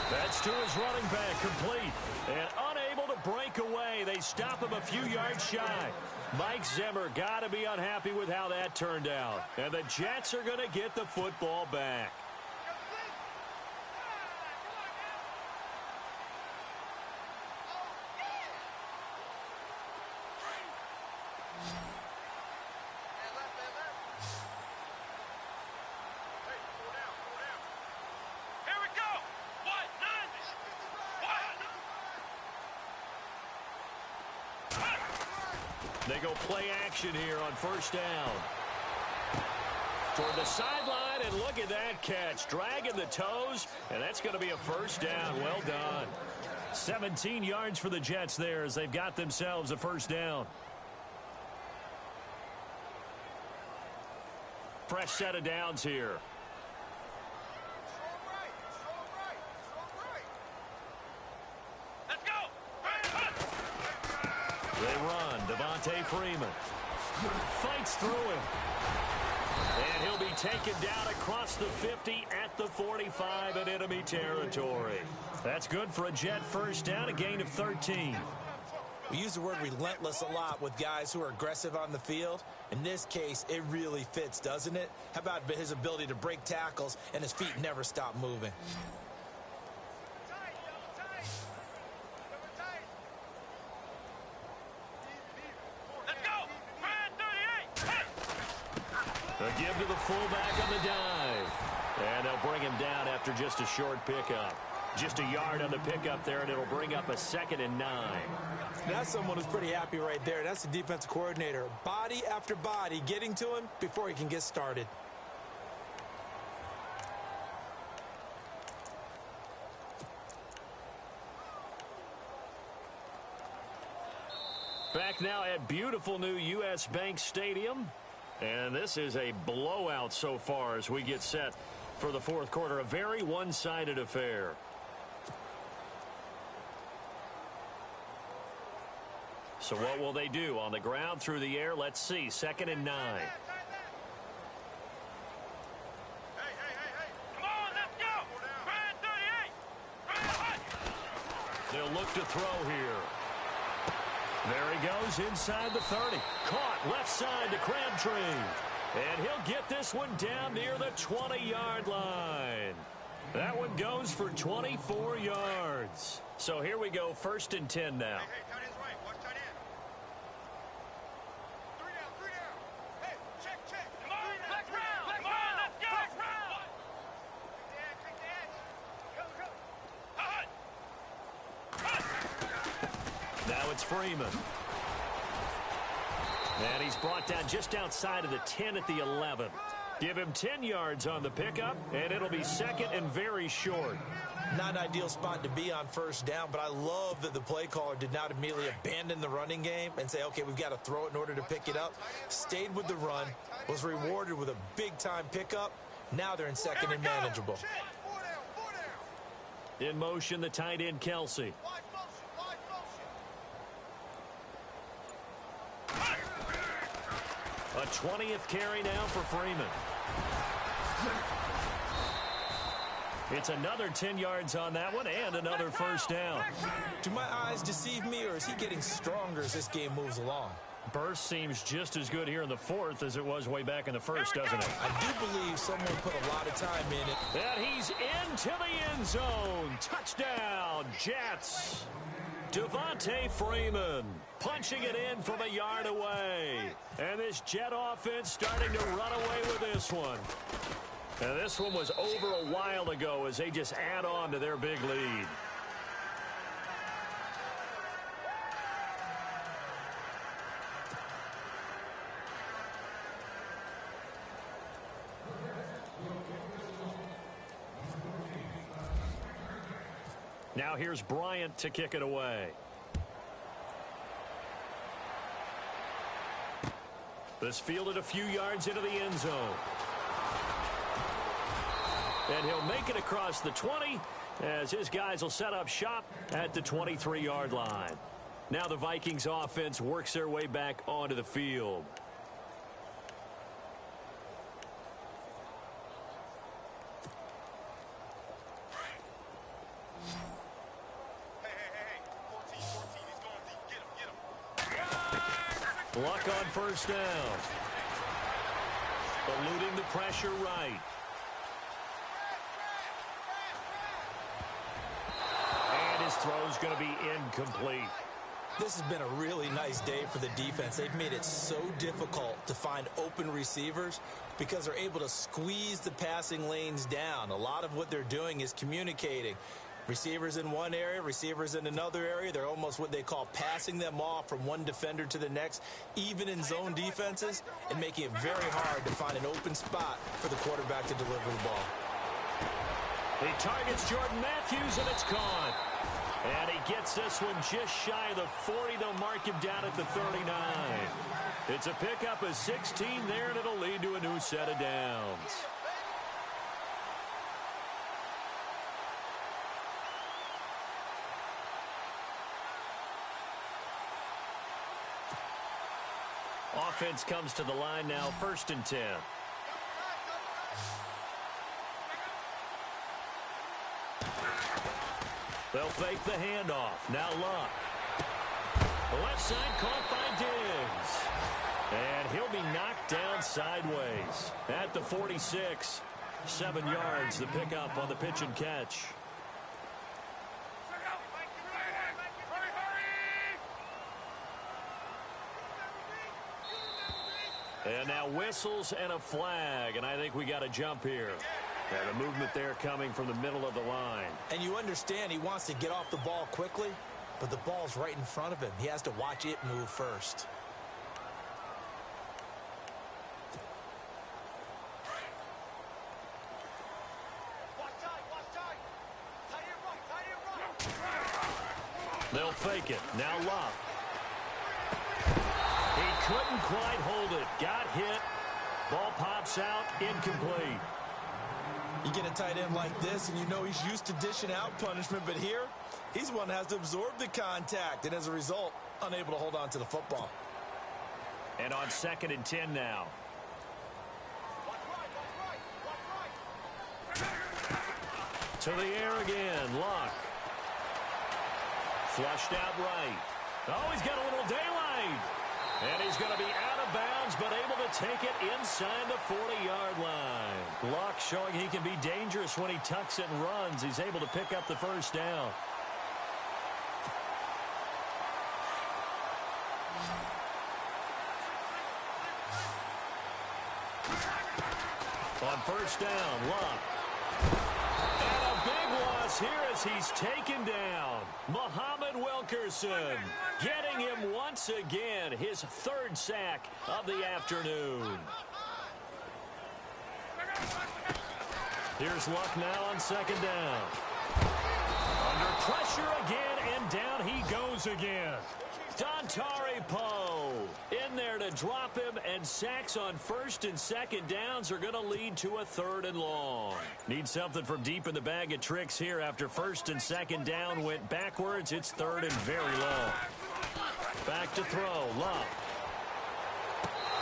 That's to his running back, complete. And unable to break away. They stop him a few yards shy. Mike Zimmer got to be unhappy with how that turned out. And the Jets are going to get the football back. They go play action here on first down. Toward the sideline, and look at that catch. Dragging the toes, and that's going to be a first down. Well done. 17 yards for the Jets there as they've got themselves a first down. Fresh set of downs here. They run. Devontae Freeman fights through him. And he'll be taken down across the 50 at the 45 in enemy territory. That's good for a Jet first down, a gain of 13. We use the word relentless a lot with guys who are aggressive on the field. In this case, it really fits, doesn't it? How about his ability to break tackles and his feet never stop moving? A give to the fullback on the dive. And they'll bring him down after just a short pickup. Just a yard on the pickup there, and it'll bring up a 2nd and 9. That's someone who's pretty happy right there. That's the defensive coordinator. Body after body getting to him before he can get started. Back now at beautiful new U.S. Bank Stadium. And this is a blowout so far as we get set for the fourth quarter. A very one-sided affair. So what will they do? On the ground, through the air, let's see. 2nd and 9. They'll look to throw here. There he goes inside the 30. Caught left side to Crabtree. And he'll get this one down near the 20-yard line. That one goes for 24 yards. So here we go, 1st and 10 now. Hey, tight end's right. Watch tight end. 3 down, 3 down. Hey, check. Come on, let's go. Quick edge. Go. Now it's Freeman. And he's brought down just outside of the 10 at the 11. Give him 10 yards on the pickup, and it'll be 2nd and very short. Not an ideal spot to be on 1st down, but I love that the play caller did not immediately abandon the running game and say, okay, we've got to throw it in order to pick it up. Stayed with the run, was rewarded with a big-time pickup. Now they're in 2nd and manageable. 4 down. In motion, the tight end, Kelsey. Wide motion. A 20th carry now for Freeman. It's another 10 yards on that one and another 1st down. Do my eyes deceive me, or is he getting stronger as this game moves along? Burst seems just as good here in the 4th as it was way back in the 1st, doesn't it? I do believe someone put a lot of time in it. And he's into the end zone. Touchdown, Jets. Devontae Freeman punching it in from a yard away. And this Jet offense starting to run away with this one. And this one was over a while ago as they just add on to their big lead. Now here's Bryant to kick it away. This fielded a few yards into the end zone. And he'll make it across the 20 as his guys will set up shop at the 23-yard line. Now the Vikings offense works their way back onto the field. Hey. 14. He's going deep. Get him. Luck on 1st down. Eluding the pressure right. And his throw's going to be incomplete. This has been a really nice day for the defense. They've made it so difficult to find open receivers because they're able to squeeze the passing lanes down. A lot of what they're doing is communicating. Receivers in one area, receivers in another area. They're almost what they call passing them off from one defender to the next, even in zone defenses, and making it very hard to find an open spot for the quarterback to deliver the ball. He targets Jordan Matthews, and it's caught. And he gets this one just shy of the 40. They'll mark him down at the 39. It's a pickup of 16 there, and it'll lead to a new set of downs. Offense comes to the line now, 1st and 10. They'll fake the handoff. Now Luck. The left side caught by Diggs. And he'll be knocked down sideways at the 46. 7 yards, the pickup on the pitch and catch. And now whistles and a flag, and I think we got a jump here. Yeah, the movement there coming from the middle of the line. And you understand he wants to get off the ball quickly, but the ball's right in front of him. He has to watch it move first. They'll fake it. Now Luck. He couldn't quite hold it. Got hit. Ball pops out. Incomplete. You get a tight end like this, and you know he's used to dishing out punishment, but here, he's the one that has to absorb the contact, and as a result, unable to hold on to the football. And on 2nd and 10 now. To the air again. Luck. Flushed out right. Oh, he's got a little daylight. And he's going to be out of bounds, but able to take it inside the 40-yard line. Luck showing he can be dangerous when he tucks it and runs. He's able to pick up the first down. On first down, Luck. And a big loss here as he's taken down. Muhammad Wilkerson getting him once again, his third sack of the afternoon. Here's Luck now on second down. Under pressure again, and down he goes again. Dontari Poe in there to drop him, and sacks on first and second downs are going to lead to a third and long. Need something from deep in the bag of tricks here after first and second down went backwards. It's third and very long. Back to throw, Luck.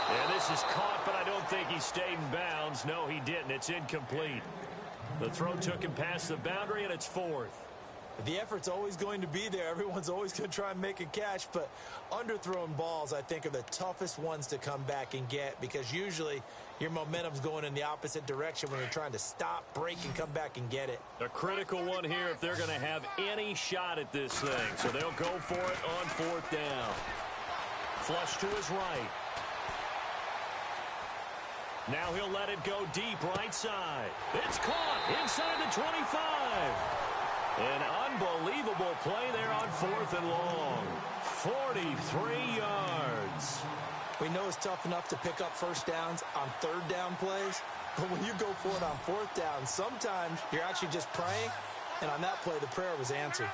And this is caught, but I don't think he stayed in bounds. No, he didn't. It's incomplete. The throw took him past the boundary, and it's fourth. The effort's always going to be there. Everyone's always going to try and make a catch, but underthrown balls, I think, are the toughest ones to come back and get, because usually your momentum's going in the opposite direction when you're trying to stop, break, and come back and get it. A critical one here if they're going to have any shot at this thing. So they'll go for it on fourth down. Flush to his right. Now he'll let it go deep right side. It's caught inside the 25. An unbelievable play there on fourth and long. 43 yards. We know it's tough enough to pick up first downs on third down plays, but when you go for it on fourth down, sometimes you're actually just praying, and on that play, the prayer was answered.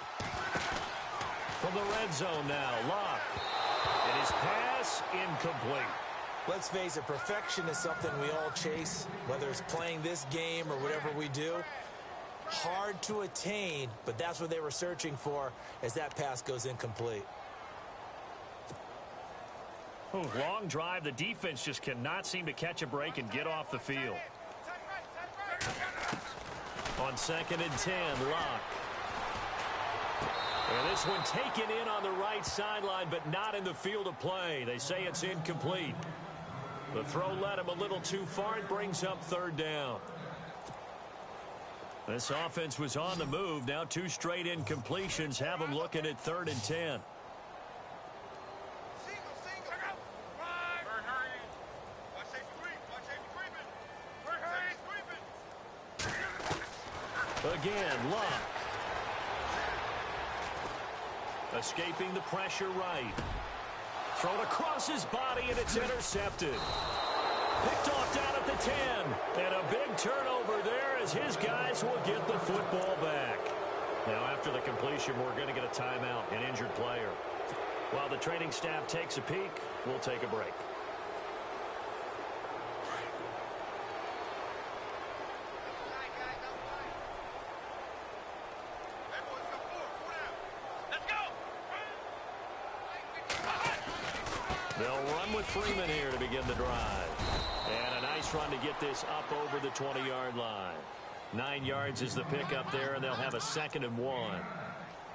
From the red zone now, Luck. And his pass incomplete. Let's face it, perfection is something we all chase, whether it's playing this game or whatever we do. Hard to attain, but that's what they were searching for as that pass goes incomplete. Long drive. The defense just cannot seem to catch a break and get off the field. On second and 10, Luck. And this one taken in on the right sideline, but not in the field of play. They say it's incomplete. The throw led him a little too far. It brings up third down. This offense was on the move. Now two straight incompletions have them looking at third and 10. Again, Luck. Escaping the pressure right. Thrown across his body, and it's intercepted. Picked off down at the 10. And a big turnover there as his guys will get the football back. Now, after the completion, we're going to get a timeout, an injured player. While the training staff takes a peek, we'll take a break. They'll run with Freeman here to begin the drive. And a nice run to get this up over the 20-yard line. 9 yards is the pickup there, and they'll have a 2nd and 1.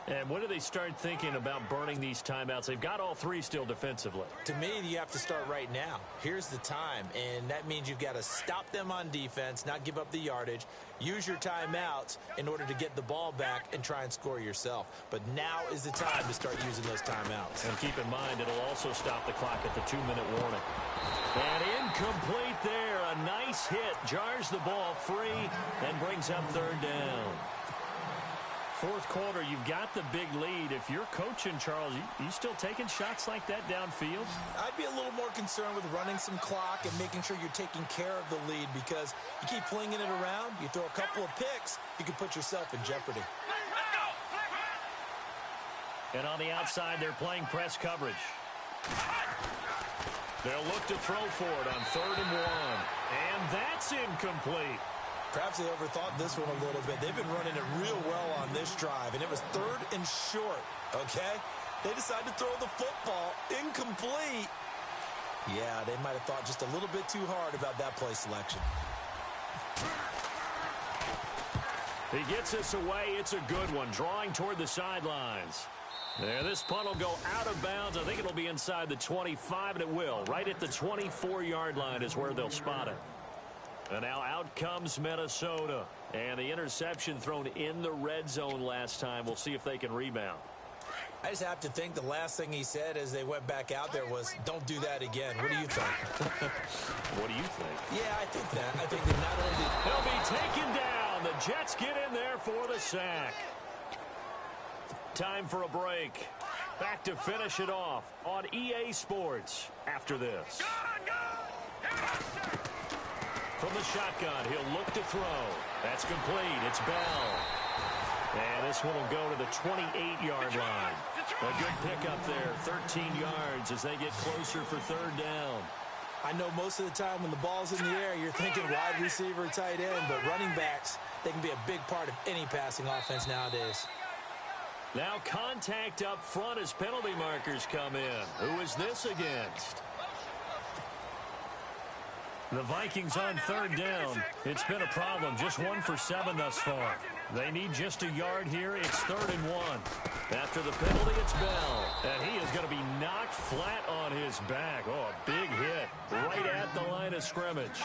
And when do they start thinking about burning these timeouts? They've got all three still defensively. To me, you have to start right now. Here's the time, and that means you've got to stop them on defense, not give up the yardage, use your timeouts in order to get the ball back and try and score yourself. But now is the time to start using those timeouts. And keep in mind, it'll also stop the clock at the 2-minute warning. And incomplete there. A nice hit. Jars the ball free and brings up third down. Fourth quarter, you've got the big lead. If you're coaching, Charles, you still taking shots like that downfield? I'd be a little more concerned with running some clock and making sure you're taking care of the lead, because you keep flinging it around, you throw a couple of picks, you can put yourself in jeopardy. And on the outside, they're playing press coverage. They'll look to throw for it on 3rd and 1. And that's incomplete. Perhaps they overthought this one a little bit. They've been running it real well on this drive, and it was 3rd and short, okay? They decided to throw the football incomplete. Yeah, they might have thought just a little bit too hard about that play selection. He gets us away. It's a good one, drawing toward the sidelines. There, this punt will go out of bounds. I think it'll be inside the 25, and it will. Right at the 24-yard line is where they'll spot it. And now out comes Minnesota. And the interception thrown in the red zone last time. We'll see if they can rebound. I just have to think the last thing he said as they went back out there was, don't do that again. What do you think? What do you think? Yeah, I think that. I think that not only... He'll be taken down. The Jets get in there for the sack. Time for a break. Back to finish it off on EA Sports after this. From the shotgun, he'll look to throw. That's complete. It's Bell. And this one will go to the 28-yard line. A good pickup there, 13 yards as they get closer for third down. I know most of the time when the ball's in the air, you're thinking wide receiver, tight end, but running backs, they can be a big part of any passing offense nowadays. Now contact up front as penalty markers come in. Who is this against? The Vikings on third down. It's been a problem. Just 1 for 7 thus far. They need just a yard here. It's 3rd and 1. After the penalty, it's Bell. And he is going to be knocked flat on his back. Oh, a big hit right at the line of scrimmage.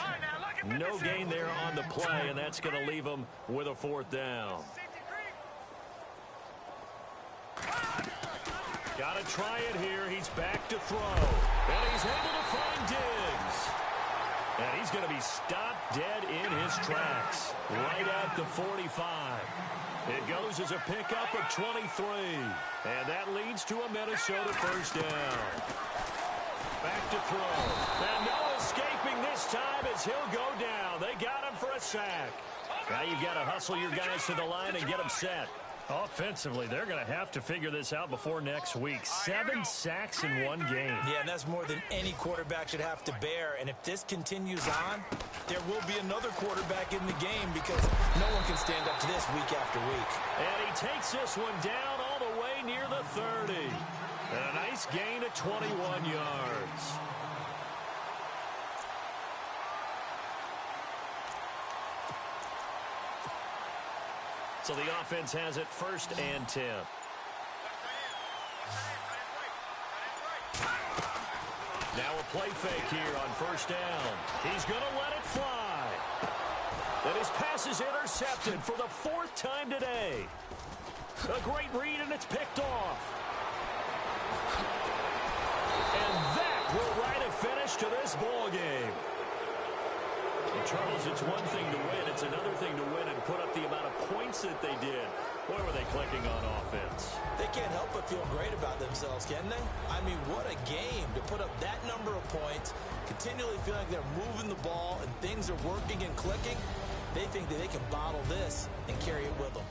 No gain there on the play, and that's going to leave him with a 4th down. Got to try it here. He's back to throw. And he's able to find Diggs. And he's going to be stopped dead in his tracks. Right at the 45. It goes as a pickup of 23. And that leads to a Minnesota first down. Back to throw. And no escaping this time as he'll go down. They got him for a sack. Now you've got to hustle your guys to the line and get them set. Offensively, they're going to have to figure this out before next week. 7 sacks in one game. Yeah, and that's more than any quarterback should have to bear. And if this continues on, there will be another quarterback in the game because no one can stand up to this week after week. And he takes this one down all the way near the 30. And a nice gain of 21 yards. So the offense has it 1st and 10. Now a play fake here on 1st down. He's going to let it fly. And his pass is intercepted for the 4th time today. A great read, and it's picked off. And that will write a finish to this ball game. Well, Charles, it's one thing to win. It's another thing to win and put up the amount of points that they did. Boy, were they clicking on offense. They can't help but feel great about themselves, can they? I mean, what a game to put up that number of points, continually feeling like they're moving the ball and things are working and clicking. They think that they can bottle this and carry it with them.